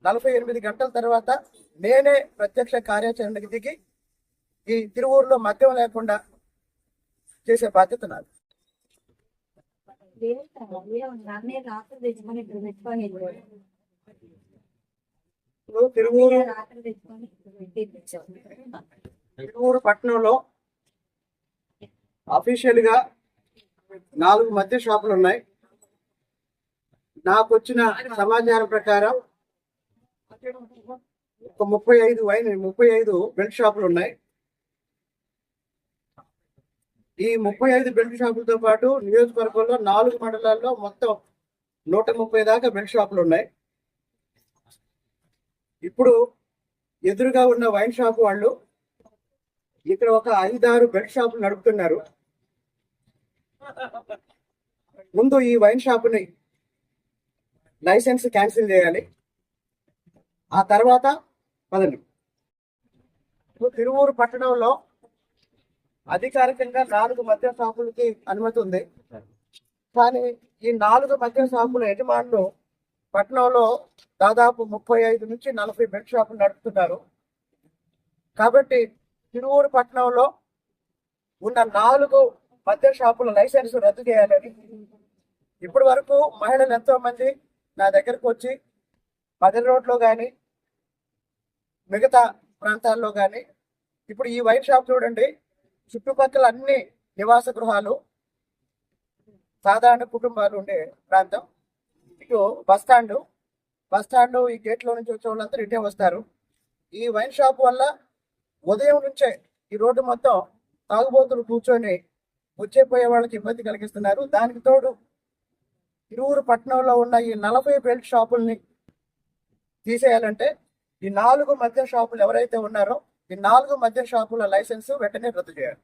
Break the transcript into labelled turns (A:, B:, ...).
A: 48 గంటల తర్వాత నేనే ప్రత్యక్ష కార్యాచరణకు దిగి ఈ తిరువూరులో మద్యం లేకుండా చేసే బాధ్యత నాది. తిరువూరు పట్టణంలో అఫీషియల్ గా 4 మద్య షాపులు ఉన్నాయి. నాకు వచ్చిన సమాచారం ప్రకారం ఒక 35 బెల్ట్ షాపులు ఉన్నాయి. ఈ 35 బెల్ట్ షాపులతో పాటు నియోజకవర్గంలో 4 మండలాల్లో మొత్తం 130 దాకా బెల్ట్ షాపులు ఉన్నాయి. ఇప్పుడు ఎదురుగా ఉన్న వైన్ షాప్ వాళ్ళు ఇక్కడ ఒక 5-6 బెల్ట్ షాపులు నడుపుతున్నారు. ముందు ఈ వైన్ షాపుని లైసెన్స్ క్యాన్సిల్ చేయాలి. ఆ తర్వాత పదండి. తిరువూరు పట్టణంలో అధికారికంగా 4 మద్య షాపులకి అనుమతి ఉంది. కానీ ఈ 4 మద్య షాపుల యజమానులు పట్టణంలో దాదాపు 35 నుంచి 40 బెల్ట్ షాపులు నడుపుతున్నారు. కాబట్టి తిరువూరు పట్టణంలో ఉన్న 4 మద్య షాపుల లైసెన్స్ రద్దు చేయాలని ఇప్పటి వరకు మహిళలు ఎంతో మంది నా దగ్గరకు వచ్చి మదర్ రోడ్లో కానీ మిగతా ప్రాంతాల్లో కానీ, ఇప్పుడు ఈ వైన్ షాప్ చూడండి, చుట్టుపక్కల అన్ని నివాస గృహాలు, సాధారణ కుటుంబాలు ఉండే ప్రాంతం. ఇటు బస్టాండ్ ఈ గేట్లో నుంచి వచ్చే వాళ్ళందరూ ఇటే వస్తారు. ఈ వైన్ షాప్ వల్ల ఉదయం నుంచే ఈ రోడ్డు మొత్తం తాగుబోతులు కూర్చొని వచ్చేపోయే వాళ్ళకి ఇబ్బంది కలిగిస్తున్నారు. దానికి తోడు తిరువూరు పట్టణంలో ఉన్న ఈ 40 బెల్ట్ షాపుల్ని తీసేయాలంటే ఈ 4 మద్య షాపులు ఎవరైతే ఉన్నారో ఈ 4 మద్య షాపుల లైసెన్స్ వెంటనే రద్దు చేయాలి.